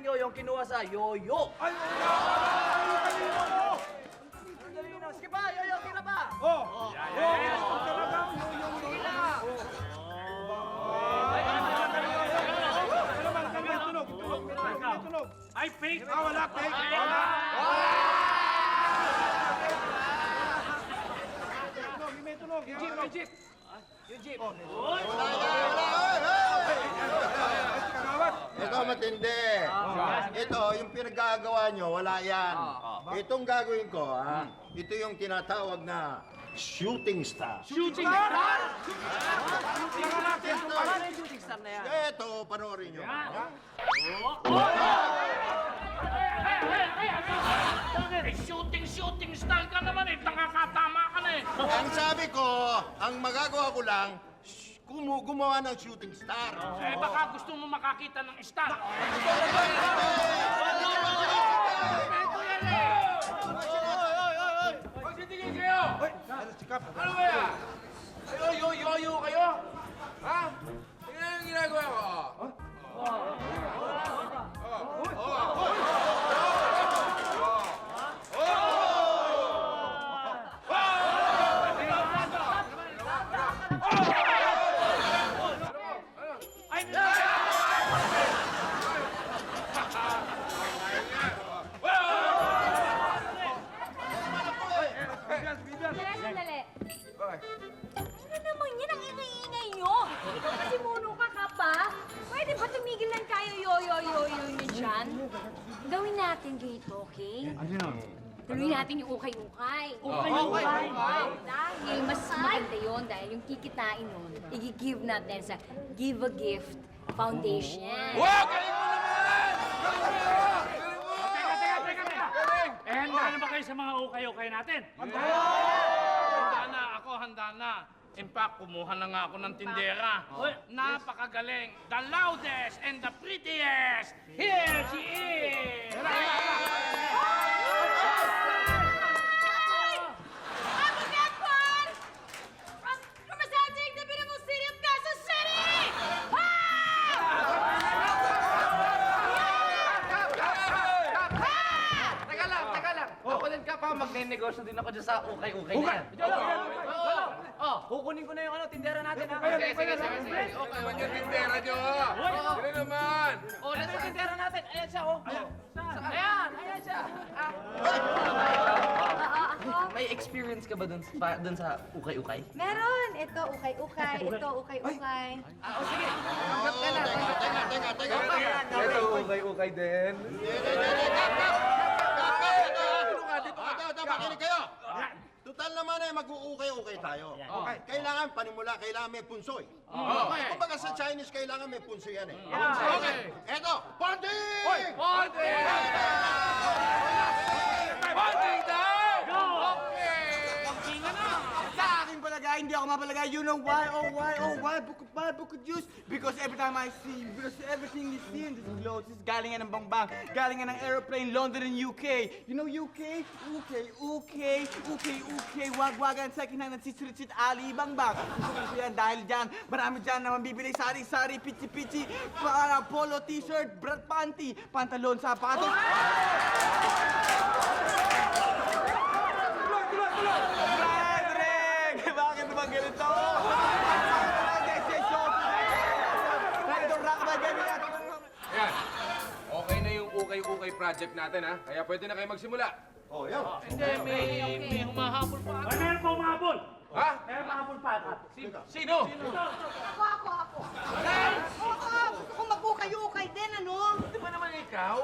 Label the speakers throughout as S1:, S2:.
S1: yoyo kinuha sa yoyo.
S2: Ay!
S1: Sige pa, yoyo, tira pa.
S2: Oh! Talagang yoyo na. Tunog.
S3: Ay, fake!
S2: Wala, fake. Wala. May tunog.
S1: Yung jeep. Yung jeep.
S4: Ito matindi. Ito, yung pinagagawa nyo, wala yan. Itong gagawin ko, ito yung tinatawag na shooting star.
S3: Shooting star!
S1: Paano yung shooting star na yan?
S4: Ito, panoorin nyo.
S3: Shooting star ka naman eh. Nakakatama ka na eh.
S4: Ang sabi ko, ang magagawa ko lang, gumawa ng shooting star.
S3: Eh, baka gusto mo makakita ng star.
S5: Magsitingin kayo! Ano ba yan? Yoyo kayo? Ha? Tingnan yung ginagawa ko.
S6: Sandali. Ano naman yan? Ang ingay-ingay nyo. Ikaw kasi muno ka pa. Pwede ba tumigil lang kayo yoyo-yoyo nyo dyan? Gawin natin dito, okay? Tuloy natin yung ukay-ukay. Ukay-ukay? Dahil mas maganda yun dahil yung kikitain nun, i-give natin sa Give a Gift Foundation.
S5: Wow! Galing mo naman! Galing mo! Galing mo!
S3: Teka.
S5: Galing!
S3: Eh, handa na ba kayo sa mga ukay-ukay natin? Handa na. Ako handa na. In fact, kumuha na nga ako ng tindera. Napakagaling. The loudest and the prettiest. Here she is!
S6: Ako Nepal! From presenting the beautiful city of Quezon City!
S1: Teka lang. Ako din ka pa, magne-negosyo din ako dyan sa ukay-ukay na yan. Kukunin ko na yung tindera natin ha.
S5: Sige. Okay naman yung tindera nyo, ha? Sige naman!
S1: Nasa yung tindera natin. Ayan siya, Ayan siya. May experience ka ba dun sa ukay-ukay?
S6: Meron! Ito, ukay-ukay. Ito, ukay-ukay.
S1: Sige. Tanggap ka na.
S4: Teka.
S5: Ito, ukay-ukay din.
S4: Ito, makinig kayo. Total naman ay mag-uukay-ukay tayo. Kailangan panimula, kailangan may punsoy. Kumbaga sa Chinese, kailangan may punsoy yan eh. Okay. Eto, bonding!
S5: Bonding! Bonding daw! Okay!
S7: Sa aking palagay, hindi ako mapalagay. You know why? Oh, why? Book of juice. Because every time I see, because everything you see in this clothes is galing yan ng bangbang, galing yan ng aeroplane, London and UK. You know UK? UK. Wag-wagan, second hand, nagsisit-sit, Ali, bangbang. Gusto ko yan dahil dyan, marami dyan naman bibili sari-sari, pichi-pichi, polo, t-shirt, brat panty, pantalon, sapatos. Drag! Bakit naman ganito?
S5: Ayan. Okay na yung ukay-ukay project natin, ha? Kaya pwede na kayo magsimula.
S4: Oh, yan.
S3: Hindi, may humahabol pa. Ay, meron pa humahabol.
S5: Ha?
S3: Meron humahabol pa.
S5: Sino?
S6: Ako. Oo, gusto ko mag-ukay-ukay din, ano?
S5: Di ba naman ikaw?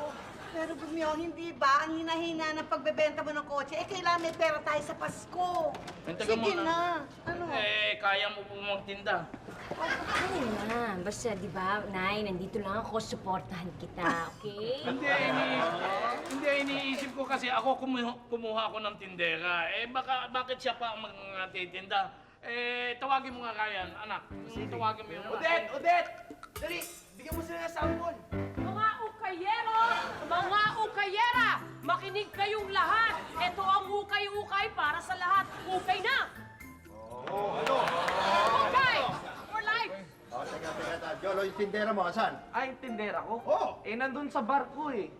S6: Pero Bumion, hindi ba? Ang hina-hina ng pagbebenta mo ng kotse, kailangan may pera tayo sa Pasko.
S3: Taga
S6: Sige
S3: muna.
S6: na. Ano?
S3: Kaya mo po magtinda.
S6: Ano na? Basta, di ba, Nay, nandito lang ako, supportahan kita, okay?
S3: Hindi, iniisip ko kasi ako kumuha ako ng tindera. Bakit siya pa ang magtitinda? Tawagin mo nga Ryan, anak. Tawagin mo yung
S7: Odette! Dali! Bigyan mo sila ng sample.
S8: Mga ukayero! Mga ukayera! Makinig kayong lahat! Ito ang ukay-ukay para sa lahat. Ukay na! Ukay! For life!
S4: Teka, yung tindera mo, asan?
S1: Ay, tindera ko?
S4: Oo.
S1: Eh, nandun sa bar ko eh.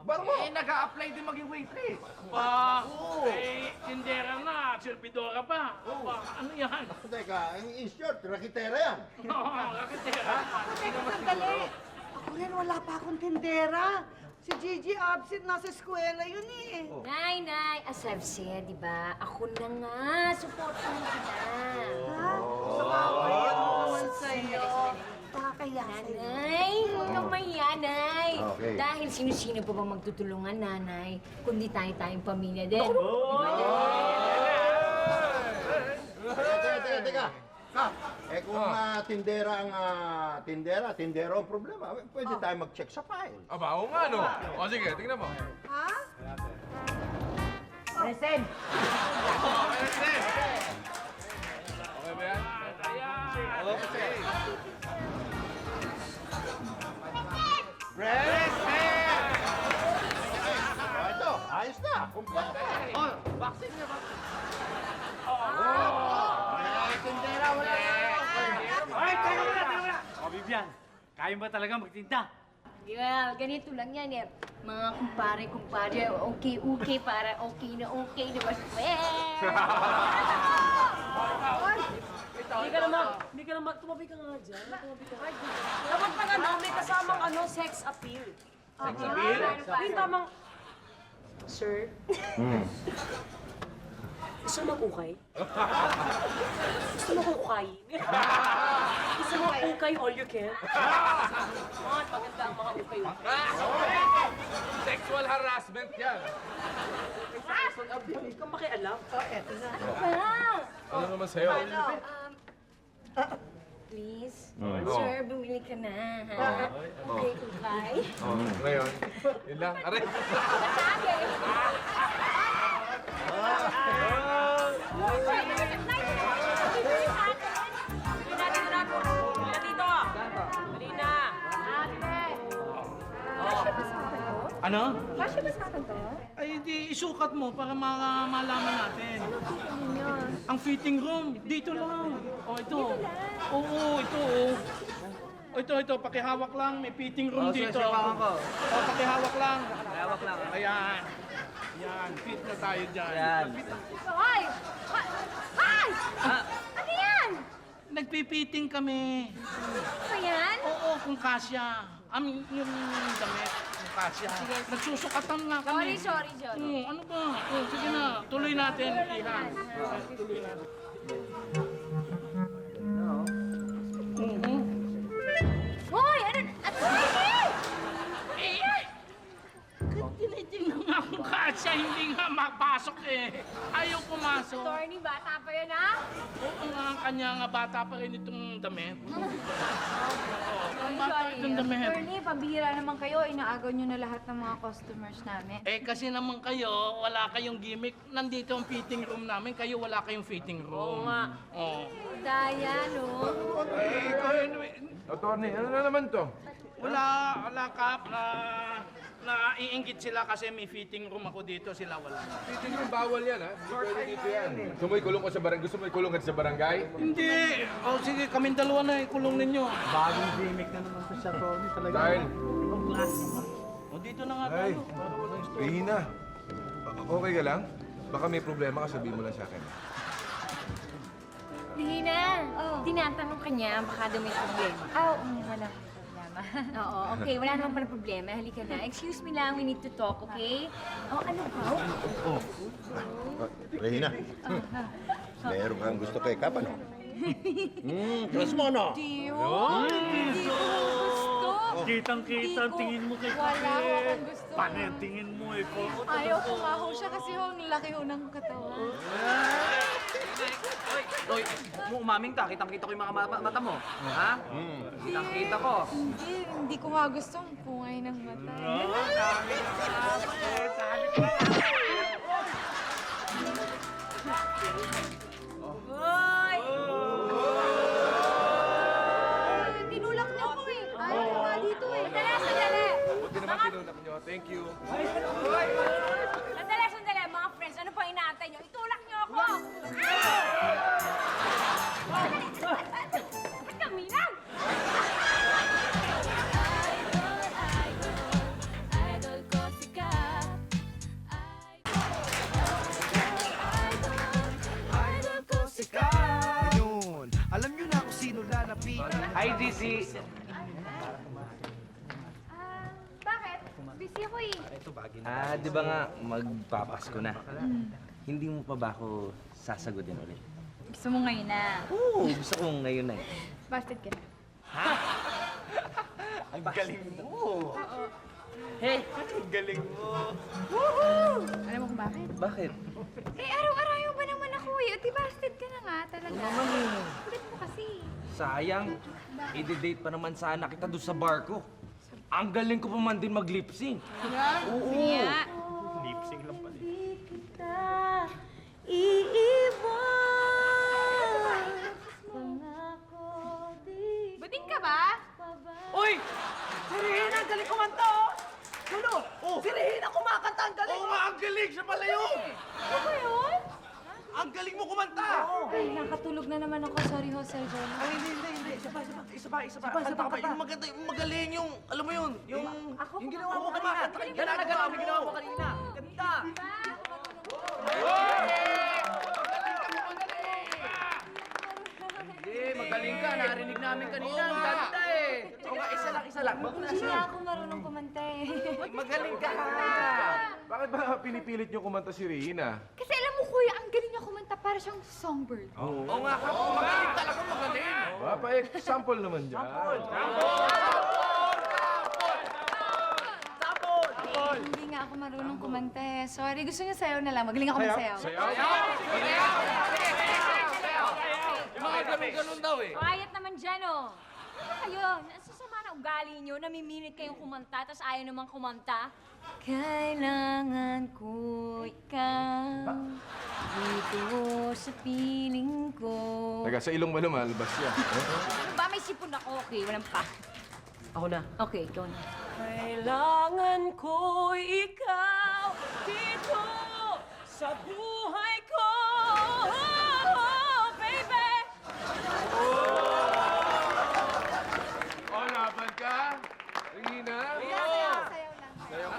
S4: Bar mo.
S1: Eh, nag-a-apply din maging waitress.
S3: Pa, eh, tindera na, servidora pa. Pa, ano yan?
S4: Teka, in short, rakitera yan.
S3: Oo, rakitera.
S9: Sandali. Ako rin, wala pa akong tindera. Si Gigi absent, nasa eskwela yun eh.
S6: Nay, Nay, as I've said, di ba? Ako na nga, supportan mo kita.
S9: Ha? Nakakaya mo naman sa'yo. Nakakaya sa'yo.
S6: Nanay, huwag kang mahiya, Nay.
S4: Okay.
S6: Dahil sino-sino pa bang magtutulungan, Nanay? Kundi tayo-tayong pamilya din.
S4: Teka. Kap, kung tindera ang problema, pwede tayo mag-check sa file.
S5: Aba, oo nga, no? O, sige, tingnan mo.
S9: Ha?
S8: Present.
S5: Okay ba yan?
S4: Ito, ayos na. Kumpleto.
S1: Oh, vaccine niya ba?
S4: Tindera, wala na.
S7: Ay, teka muna! O, Vivian, kaya ba talaga magtinda?
S6: Well, ganito lang yan eh. Mga kumpare, okay para okay na ba?
S8: Hindi ka naman, tumabi ka nga dyan. Tumabi ka. Dapat pag ano, may kasamang ano, sex appeal. Sex appeal? Yung tamang, Sir? Gusto mo mag-ukay? Gusto mo kong ukayin? Gusto mo ukay all you can? Maganda ang mga ukay-ukay.
S5: Sexual harassment yan.
S8: Hindi ka makialam.
S5: Ano naman sa'yo?
S6: Please, sir, bumili ka na, ha? Okay.
S5: Ngayon, yun lang. Aray!
S3: Ano?
S6: Kasya ba sa akin to?
S3: Ay, di isukat mo para malaman natin. Ang fitting room, dito lang. O, ito. Oo, ito. O, ito, pakihawak lang. May fitting room dito. O, pakihawak lang.
S7: Hawak lang.
S3: Ayan. Yan, fit na tayo dyan.
S7: Yan.
S6: Hoy! Hoy! Ano yan?
S3: Nagpipiting kami.
S6: Ano yan?
S3: Oo, kung kasya. Yung damit, kung kasya. Nagsusukatan na kami.
S6: Sorry.
S3: Ano ba? Sige na, tuloy natin, Iha. Tuloy natin.
S6: Hoy!
S3: Tinitingnan nga kung kasya, hindi nga mapasok eh. Ayaw pumasok.
S6: Attorney, bata pa yun, ha?
S3: Oo nga, ang kanya nga bata pa rin itong damit. Ang bata
S6: Sorry.
S3: itong damit.
S10: Attorney, pambihira naman kayo. Inaagaw nyo na lahat ng mga customers namin.
S3: Eh kasi naman kayo, wala kayong gimmick. Nandito ang fitting room namin, kayo wala kayong fitting room.
S8: Oo nga.
S3: Oo.
S6: Daya, no?
S5: Attorney, ano na naman to?
S3: Wala Kap, na iinggit sila kasi may fitting room ako dito, sila wala.
S5: Fitting room, bawal yan, ha? Hindi pwede dito yan. Gusto mo ikulong ko sa barangay? Gusto mo ikulong ka sa barangay?
S3: Hindi! O sige, kaming dalawa na ikulong ninyo.
S7: Bagong gimmick na naman to siya, Tony. Talaga.
S5: Dahil,
S3: O dito na nga
S5: ay,
S3: tayo.
S5: Rihina, okay ka lang? Baka may problema ka, sabihin mo lang sa akin.
S6: Lina, tinatanong ka niya, baka daw may problema.
S10: Wala problema.
S6: Oo, okay, wala naman pala problema. Halika na. Excuse me lang, we need to talk, okay? Ano ba?
S4: Rehina, meron kang gusto kay Kap, ano? Trust mo, no?
S10: Hindi ko gusto.
S7: Kitang-kita ang tingin mo kay
S10: Wala akong gusto.
S7: Paano yung tingin mo eh?
S10: Ayaw ko nga ho siya kasi ho, ang laki ho ng katawan.
S1: Hoy, mo umaming ta. Kitang-kita ko yung mga mata mo. Ha? Kitang-kita ko.
S10: Hindi ko nga gusto ang pungay ng mata.
S6: Hoy! Tinulak niyo ko eh. Ayaw ko nga dito eh. Sandali!
S5: Buti naman tinulak nyo. Thank you.
S6: Sandali, mga friends. Ano pa inaantay niyo? Itulak niyo ako! Ba't kami lang?
S1: Hi, GC.
S10: Bakit? Busy ako eh.
S1: Di ba nga magpapasko na? Hindi mo pa ba ako sasagutin ulit?
S10: Gusto mo ngayon na.
S1: Oo, gusto ko ngayon na eh.
S10: Busted ka na.
S1: Ang galing mo! Hey! Ang galing mo!
S10: Alam mo kung bakit?
S1: Bakit?
S10: Eh, araw-araw ba naman ako eh. At busted ka na nga talaga. Kulit mo kasi.
S1: Sayang, i-date pa naman sana kita doon sa bar ko. Ang galing ko pa man din mag-lip sync. Oo!
S10: Sige nga.
S6: Di kita iiwan. Pangako di
S10: Buding ka ba?
S9: Uy! Si Regina, ang galing kumanta, oh! Tulo! Si Regina kumakanta, ang galing!
S1: Oo nga, ang galing! Siya pala yun!
S10: Ano ba yun?
S1: Ang galing mo kumanta!
S10: Ay, nakatulog na naman ako. Sorry ho, Sir John.
S1: Hindi. Isa pa. Kanta ka pa. Yung maganda, yung magaling, yung, alam mo yun, yung...
S9: Yung ginawa mo kanina! Gano'n na gano'n, yung ginawa mo kanina! Ganda!
S1: Magaling ka, narinig namin kanina. Ang ganda eh. Oo nga, isa lang.
S10: Hindi nga ako marunong kumanta eh.
S1: Magaling ka.
S5: Bakit ba pinipilit niyo kumanta si Regina?
S10: Kasi alam mo, kuya, ang galing niya kumanta para siyang songbird.
S1: Oo nga, magaling talaga, magaling.
S5: Pa-example naman dyan.
S10: Hindi nga ako marunong kumanta eh. Sorry, gusto niyo sayaw na lang. Magaling ako magsayaw.
S1: Yung mga ganun daw eh.
S6: Quiet naman dyan, oh. Ano kayo? Nasasama na ugali nyo, namiminit kayong kumanta, tapos ayaw naman kumanta. Kailangan ko ikaw dito sa piling ko.
S5: Taga sa ilong mo lumalabas yan.
S6: Ano ba? May sipon ako. Okay, walang pa.
S8: Ako na.
S6: Okay, ikaw na.
S8: Kailangan ko ikaw dito sa buhay ko, baby!
S5: Laban ka? Regina?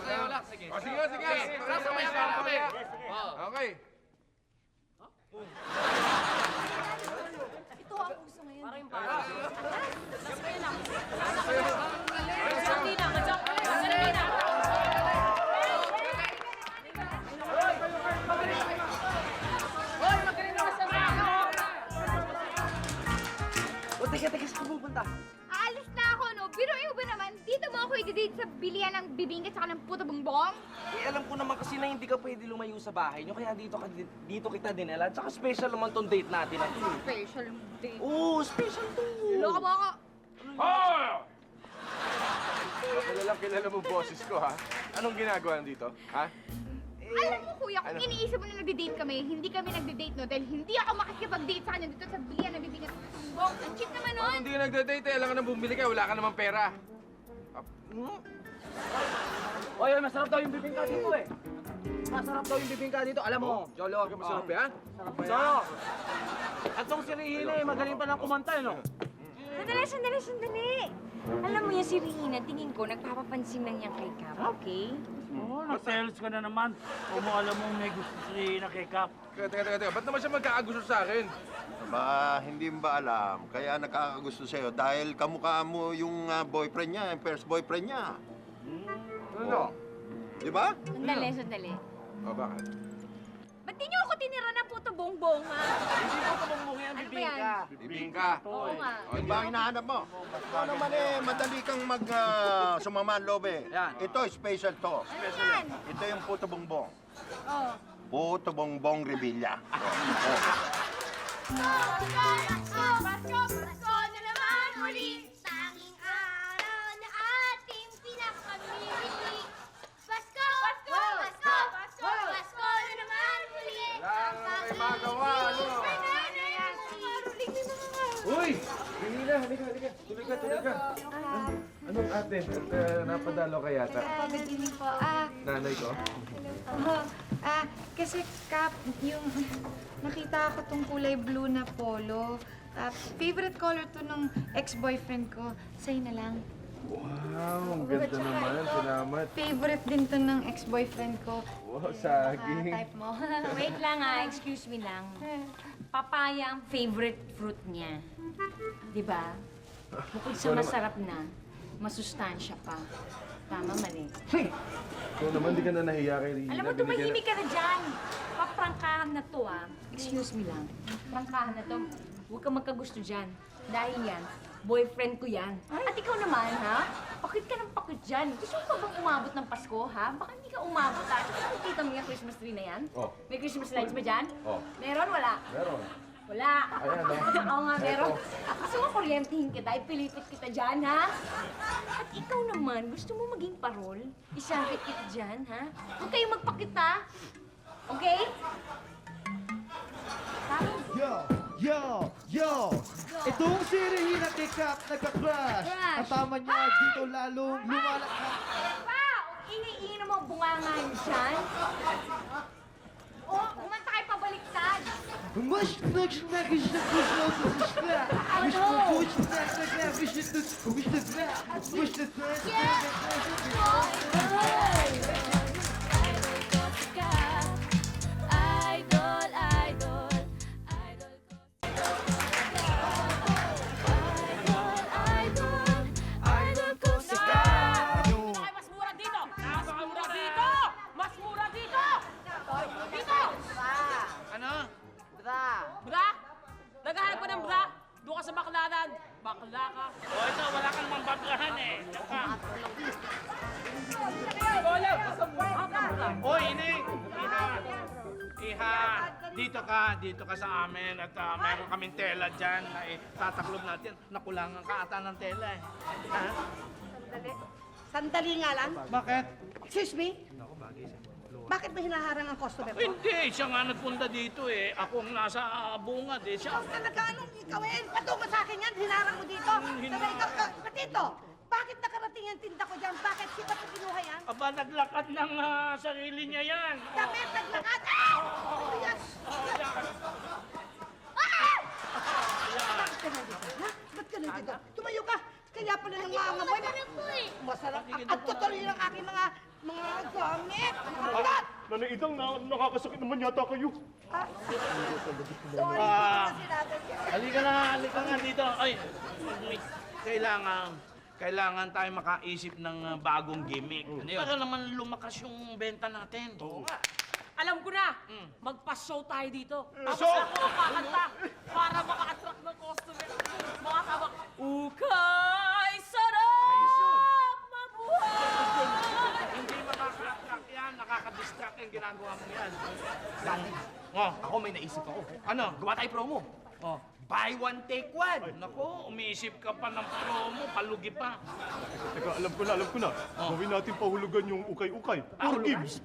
S1: Sayaw lang, sige.
S5: Sige.
S1: Sasabay ka kami.
S5: Okay.
S6: Ito ang gusto ngayon.
S8: Parang yung parang. Sandali na, sandali na.
S9: O, teka, saan ka pupunta?
S10: Aalis na ako, no? Biruin mo ba naman? Dito mo ako i-date sa bilihan ng bibingka at saka ng puto bongbong?
S1: Eh, alam ko naman kasi na hindi ka pwede lumayo sa bahay nyo, kaya dito kita dinala. Tsaka special naman tong date natin na to.
S10: Special date.
S1: Oo, special to.
S10: Loko mo ako.
S5: Kilala mo boses ko, ha? Anong ginagawa dito? Ha?
S10: Alam mo, kuya, kung iniisip mo na nagde-date kami, hindi kami nagde-date, no? Dahil hindi ako makikipag-date sa kanya dito sa bilihan ng bibingka at puto bongbong. Ang cheap naman nun.
S5: Hindi ka nagde-date eh. Alam ka na bumili ka. Wala ka namang pera.
S9: Oy, masarap daw yung bibingka dito, eh. Masarap daw yung bibingka dito. Alam mo, Jolo.
S5: Masarap yan?
S9: Sarap. At tong si Regina, eh, magaling pa ng kumanta, eh, no?
S6: Sandali. Alam mo yan si Regina, tingin ko, nagpapapansin lang yan kay Cap, okay?
S2: Oo, nag-sales ka na naman. Kung mo alam mo may gusto si Regina kay Cap.
S5: Teka. Ba't naman siya magkakagusto sa akin?
S4: Hindi mo ba alam? Kaya nakakagusto sa'yo dahil kamukha mo yung boyfriend niya, yung first boyfriend niya.
S5: Ano?
S4: Di ba?
S6: Sandali.
S5: O, bakit?
S6: Ba't di niyo ako tinira ng puto bongbong, ha?
S9: Hindi ko tumungmong yan,
S6: Ano ba
S9: bibingka.
S5: Bibingka.
S6: Oo nga.
S4: O, yung ba ang hinahanap mo? Ikaw naman madali kang sumama ang loob eh.
S9: Yan.
S4: Ito, special to.
S10: Ano yan?
S4: Ito yung puto bongbong.
S10: Oh.
S4: Puto bongbong Revilla.
S10: Pasko na naman muli. Tanging araw na ating pinakamimili. Pasko na naman muli.
S5: May magawa, ano? Uy! Regina, halika. Tuloy ka. Anong ate? Napadalo ka yata.
S10: Good evening po.
S5: Nanay ko?
S10: Kasi Kap, yung nakita ko tong kulay blue na polo. Favorite color to nung ex-boyfriend ko. Sa'yo na lang.
S5: Wow, ang ganda naman. Salamat.
S10: Favorite din to ng ex-boyfriend ko.
S5: Wow, saging.
S10: Type mo.
S6: Wait lang, excuse me lang. papaya ang favorite fruit niya. Di ba? Bukod sa masarap na, masustansya pa. Tama, mali.
S11: Ikaw naman, di ka na nahiya kay Rina.
S6: Alam mo, tumahimik ka na dyan. Paprangkahan na to, ah. Excuse me lang. Prangkahan na to. Huwag kang magkagusto dyan. Dahil yan, boyfriend ko yan. At ikaw naman, ha? Pakit ka ng pakit dyan. Gusto mo pa bang umabot ng Pasko, ha? Baka hindi ka umabot, ha? Tsaka nakikita mo yung Christmas tree na yan?
S11: Oh.
S6: May Christmas lights ba dyan?
S11: Oh.
S6: Meron, wala?
S11: Meron.
S6: Wala.
S11: Ayan, oh.
S6: Oo nga, meron. Gusto mo kuryentehin kita, ipilipit kita dyan, ha? At ikaw naman, gusto mo maging parol? Isabit kita dyan, ha? Huwag kayong magpakita. Okay?
S12: Yo! Itong si Regina Tekap nagka-crush.
S6: Crush.
S12: Ang tama niya dito lalong lumalakad.
S6: Pa! Ingay-ingay na mga bunganga yun dyan. O, kumanta kayo pabaliktad.
S12: Mas nag-snagish na push na sa sisla. Wish mo push na na wish na wish na wish na
S8: Mas mura dito! Mas mura dito! Mas mura dito! Dito!
S3: Ano?
S8: Bra? Naghahanap ko ng bra? Doon ka sa baklaran. Bakla ka.
S3: O ito, wala kang mambabrahan eh. Tsaka. Oy, ini! Iha, dito ka sa amin at meron kaming tela dyan na tataklob natin. Nakulangan ka ata ng tela eh. Ha?
S9: Sandali nga lang.
S3: Bakit?
S9: Excuse me? Bakit ba hinaharang ang customer mo?
S3: Hindi, siya nga nagpunta dito eh. Ako ang nasa bungad eh. Siya,
S9: Talaga, anong ikaw eh? Patungo sa akin yan, hinarang mo dito. Sabi ikaw, Patito, bakit nakarating yung tinda ko dyan? Bakit si Pato kinuha yan?
S3: aba, naglakad ng sarili niya yan.
S9: Damit, naglakad! Ah! Oh, yes! Ah! Bakit ka nandito? Ha? Ba't ka nandito? Tumayo ka! Kaya pala ng mga boy. Masarap. At tutuloy ng aking mga gamit. Mga gat!
S11: Nanaidang nakakasakit naman yata kayo.
S9: Sorry, hindi ko na sinabi.
S3: Halika nga dito. Ay, kailangan tayo makaisip ng bagong gimmick. Para naman lumakas yung benta natin. Oo nga.
S8: Alam ko na! Magpa-show tayo dito. Tapos
S3: Show?
S8: ako kakanta para maka-attract ng customer. Mga kabak, ukay sarap mabuhay!
S3: Hindi makaka-attract yan. Nakaka-distract yung ginagawa mo yan.
S1: Ako may naisip ako.
S3: Ano?
S1: Gawa tayo promo.
S3: Oh.
S1: Buy one, take one.
S3: Nako, umiisip ka pa ng promo, palugi pa.
S11: Teka, alam ko na. Gawin natin pahulugan yung ukay-ukay. Four gives.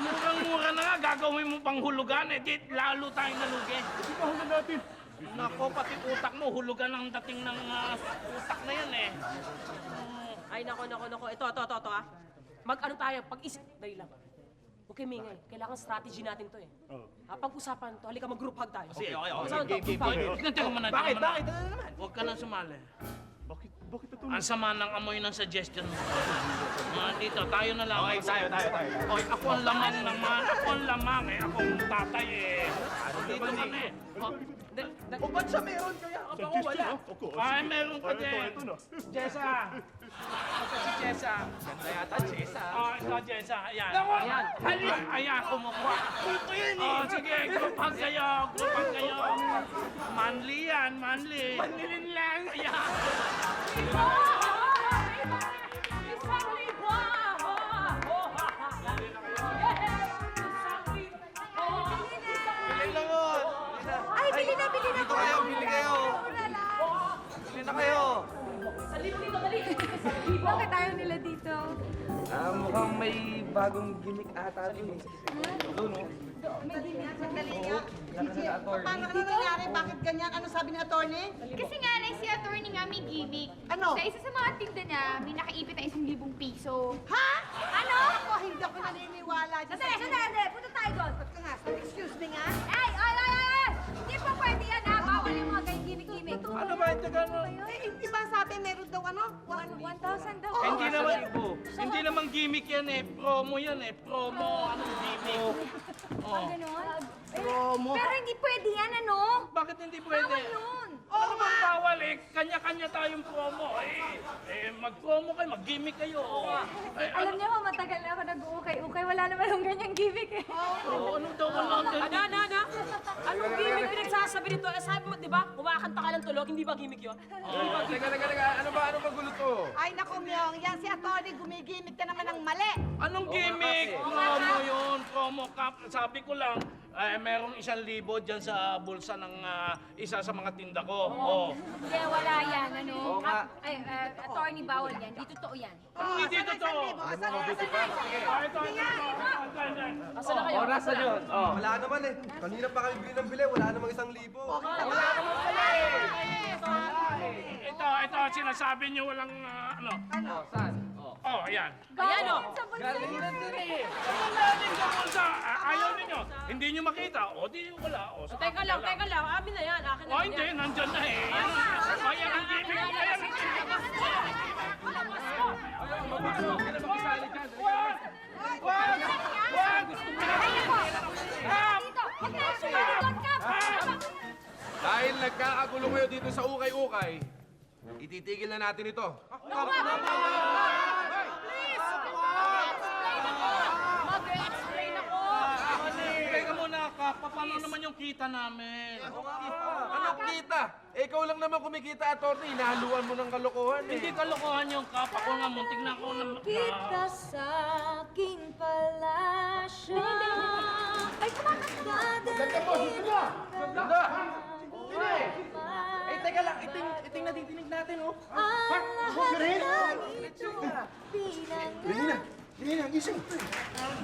S3: Murang-mura na nga, gagawin mo pang hulugan, eh, di lalo tayong nalugi.
S11: Pahulan natin.
S3: Nako, pati utak mo, hulugan ang dating ng utak na yan eh.
S8: Ay, nako. Ito, ah. Mag-ano tayo, pag-isip. Dali lang. Okay, Mingay. Kailangan strategy natin to eh. Pag-usapan to. Halika, mag-group hug tayo.
S1: Okay.
S8: Saan to? Group hug.
S3: Teka muna,
S1: Bakit?
S3: teka muna.
S1: Bakit? Ano naman?
S3: Huwag ka nang sumali.
S11: Bakit ito?
S3: Ang sama ng amoy ng suggestion mo. Dito, tayo na lang.
S1: Okay, tayo.
S3: Okay, ako ang lamang naman. Ako ang lamang eh. Ako ang tatay eh. Dito kami.
S1: O ba't siya meron kaya? Ako wala.
S3: Ay, meron ka din.
S11: Ito na.
S3: Jessa. Ito si Jessa.
S1: Ganda yata, Chesa.
S3: Ikaw, Jessa. Ayan. Ayan, kumukuha. Ito yan eh. Sige, group hug kayo. Manly yan, manly. Manly rin lang. Ayan.
S6: Ay, bili na kayo!
S1: Bili kayo. Bili na kayo.
S10: Bakit tayo nila dito?
S1: Mukhang may bagong gimmick ata doon. Doon, no?
S9: May gimmick, sandali nga. Paano ka nangyari? Bakit ganyan? Ano sabi ni attorney?
S10: Kasi nga si attorney nga may gimmick.
S9: Ano?
S10: Sa isa sa mga tinda niya, may nakaipit na 1,000 piso.
S9: Ha? Ano? Ako, hindi ako naniniwala.
S6: Sandali! Punta tayo doon!
S9: Ba't ka nga? Excuse me nga.
S6: Ay! Hindi pa pwede yan, ha? Bawal yung mga ganyan gimmick-gimmick.
S3: Ano ba ito gano'n?
S9: Eh, hindi ba sabi meron daw ano?
S6: 1,000 daw.
S3: Hindi naman gimmick yan eh. Promo yan eh. Promo. Anong gimmick?
S6: Ganon?
S4: Promo.
S6: Pero hindi pwede yan, ano?
S3: Bakit hindi pwede?
S6: Bawal yun.
S3: Ano bang bawal eh? Kanya-kanya tayong promo. Mag-promo kayo, mag-gimmick kayo.
S6: Alam niyo, matagal na ako nag-ukay-ukay. Wala naman yung ganyang gimmick eh.
S3: Ano daw ang
S8: Ano? Anong gimmick pinagsasabi nito? Sabi mo, di ba? Kumakanta ka ng tulog, hindi ba gimmick yun?
S5: Teka. Ano ba gulo to?
S9: Ay, naku, Myong. Yan si Atty. Gumigimik ka naman ng mali.
S3: Anong gimmick? Promo yun, promo cap. Sabi ko lang, merong 1,000 dyan sa bulsa ng isa sa mga tinda ko. Oh.
S6: Hindi, wala yan, ano? Attorney, bawal yan. Di totoo yan.
S3: Hindi totoo.
S9: Asan na?
S3: Ito.
S8: Asan na kayo?
S1: Oras na yun. Oh.
S11: Wala naman eh. Kanina pa kami bili ng bili, wala namang 1,000.
S3: Wala naman pala Ito, sinasabi niyo walang ano.
S1: Saan?
S3: Oh, ayan.
S8: Ayan o.
S6: Sa bulsa
S1: Galing na din eh.
S3: Ano natin sa bulsa? Ayaw ninyo. Hindi niyo makita. O, di wala. O, sa
S8: Teka lang. Amin na yan. Akin na
S3: O,
S8: yan.
S3: hindi. Nandyan na eh. Ayan ang gimmick. Ayan ang gimmick. Wag!
S5: Dahil nagkakagulo kayo dito sa ukay-ukay, ititigil na natin ito.
S8: Mag-explain ako.
S3: Teka muna, Kap. Paano naman yung kita namin?
S5: Anong kita? Ikaw lang naman kumikita, attorney. Hinahaluan mo ng kalokohan eh.
S3: Hindi kalokohan yung Kap. Ako nga, muntik na ako na...
S6: kita sa aking palasyo. Ay, kumakanta.
S5: Ganda mo, ganda! Ganda!
S6: Ay,
S5: teka lang. Iting natitinig natin, oh.
S6: ang lahat ng ito pinangarap.
S4: Rina, gising.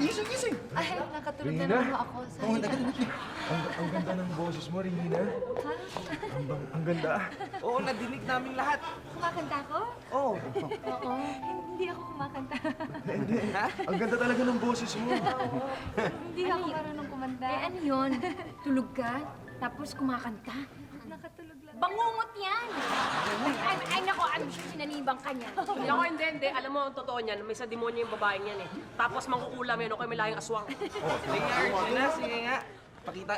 S4: Gising.
S10: Ay, nakatulog na naman ako. Sorry.
S11: Ang ganda ng boses mo, Rina. Ang ganda.
S1: Oo, nadinig namin lahat.
S6: Kumakanta ako?
S1: Oo.
S6: Oo. Hindi ako kumakanta.
S11: Hindi. Ang ganda talaga ng boses mo.
S6: Hindi ako marunong kumanta. Eh, ano yun? Tulog ka? Tapos kumakanta? Nakatulog lang. Bangungot yan! Ay, nako, ano siya, sinanibang ka niya.
S8: Ako hindi. Alam mo, ang totoo niyan, may sa demonyo yung babaeng yan eh. Tapos mangkukulam yan, o kayo may lahing aswang.
S1: Sige nga.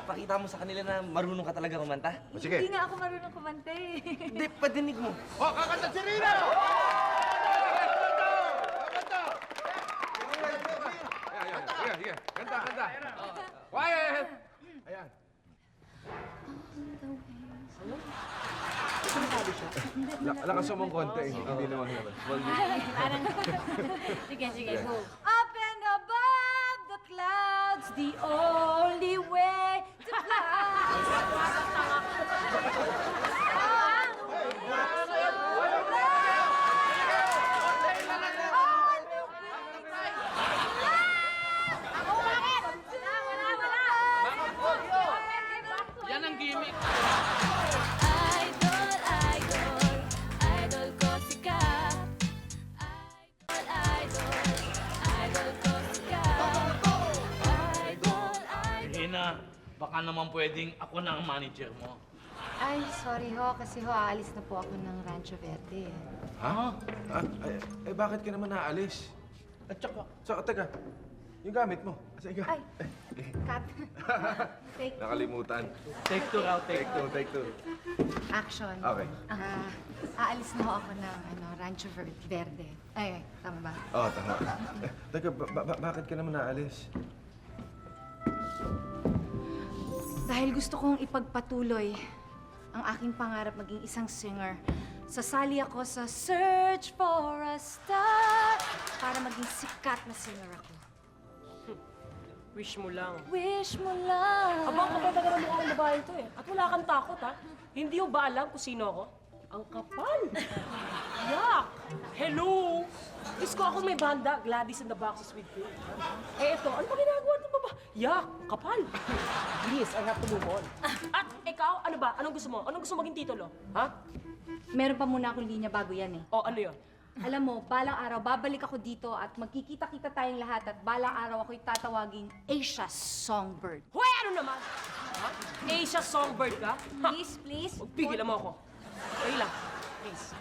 S1: Pakita mo sa kanila na marunong ka talaga kumanta.
S11: Sige.
S6: Hindi nga ako marunong kumanta eh.
S1: Hindi, padinig mo.
S4: Oh, kakanta si Rina!
S5: Sige. Kanta. Quiet! Ayan.
S11: Lakasan mong konti eh. Hindi naman naman.
S6: Sige, go. Up and above the clouds, the only way to fly.
S3: Yan ang gimmick.
S6: Idol ko si Kat. Idol ko si Kat.
S3: Hina, baka naman pwedeng ako na ang manager mo.
S10: Ay, sorry ho. Kasi ho, aalis na po ako ng Rancho Verde.
S11: Ha? Bakit ka naman naalis?
S3: At saka,
S11: Teka. Yung gamit mo. Asa yung
S10: Ay, Kat. Take
S11: Nakalimutan.
S1: Take two raw, take
S11: Take two.
S10: action.
S11: Okay.
S10: Aalis na ho ako ng Rancho Verde. Ay, tama ba?
S11: Oo, tama. Teka, bakit ka naman naalis?
S10: Dahil gusto kong ipagpatuloy ang aking pangarap maging isang singer. Sasali ako sa Search for a Star para maging sikat na singer ako.
S8: Wish mo lang.
S10: Wish mo lang.
S8: Abang kapal ng mukha ng babae ito eh. At wala kang takot ha. Hindi mo ba alam kung sino ako? Ang kapal. Yak! Hello! Isko ako may banda, Gladys and the Boxes with you. Eh ito, ano ba ginagawa ng baba? Yak! Kapal! Please, I have to move on. At ikaw, ano ba? Anong gusto mo? Anong gusto maging titulo? Ha?
S10: Meron pa muna akong linya bago yan eh.
S8: O ano yun?
S10: Alam mo, balang araw, babalik ako dito at magkikita-kita tayong lahat at balang araw ako'y tatawaging Asia Songbird.
S8: Hoy, ano naman? Ha? Asia Songbird ka?
S6: Please, please.
S8: Pigilan mo ako. Ay lang, please.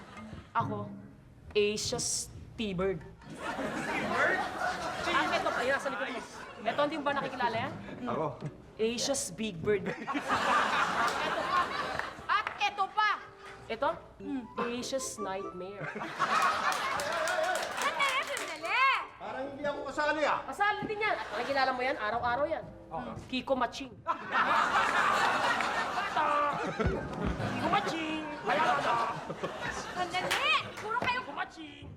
S8: Ako, Asia T-Bird. T-Bird? Ah, ito pa, yun, nasa likod mo. Ito, hindi mo ba nakikilala yan?
S11: Ako?
S8: Asia's Big Bird.
S9: At eto pa!
S8: Ito? Asia's Nightmare.
S6: Sandali!
S4: Parang hindi ako kasali ah.
S8: Kasali din yan. Nakikilala mo yan, araw-araw yan. Kiko Maching. Kiko Maching!
S6: Sandali! Puro kayo...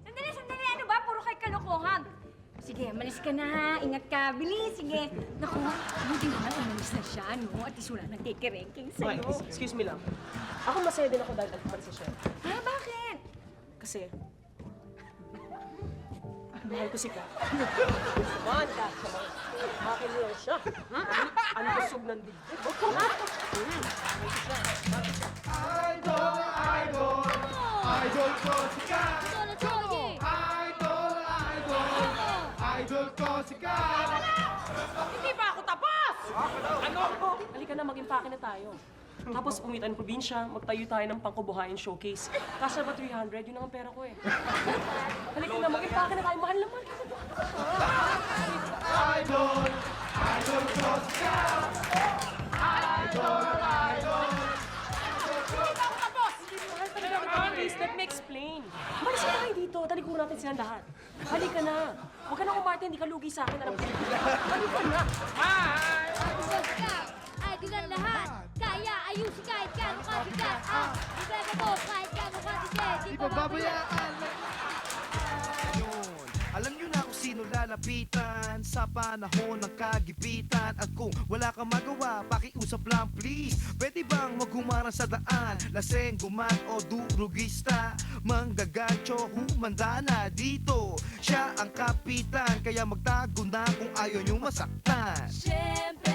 S6: Sandali! Ano ba? Puro kayo kalokohan. Sige, malis ka na ha. Ingat ka. Bilis, sige. Naku, buti naman umalis na siya, no? At least wala nagkikirenking
S8: Okay,
S6: sa'yo.
S8: excuse me lang. Ako masaya din ako dahil nagpapalis siya.
S6: Ha? Bakit?
S8: Kasi, mahal ko si Kat. Man, Kat, naman. Akin lang siya. Ang kusog ng dibdib.
S12: Idol ko si Kat!
S6: Sige!
S12: Idol ko si Kat!
S8: Hindi pa ako tapos! Ano? Halika na, mag-impake na tayo. Tapos umita ng probinsya, magtayo tayo ng pangkubuhayan showcase. Kasya ba 300? Yun ang pera ko eh. Halika na, mag-impake na tayo. Mahal naman.
S12: Idol! Idol ko si Kat!
S8: Please, let me explain. Malis ka kayo dito. Talikuran natin silang lahat. Halika na. Huwag ka na umarte, hindi ka lugi sa akin. Alam ko. Halika na.
S6: Idol ang lahat! Kaya ayusin kahit kano kabigat! Ibega mo kahit kano kabigat! Di ko
S12: Pababayaan! Yun. Alam nyo na kung sino lalapitan sa panahon ng kagipitan. At kung wala kang magawa, pakiusap lang please. Pwede bang maghumarang sa daan? Laseng, guman o durugista? Manggagancho, humanda na dito. Siya ang kapitan, kaya magtago na kung ayaw nyo masaktan.
S6: Siyempre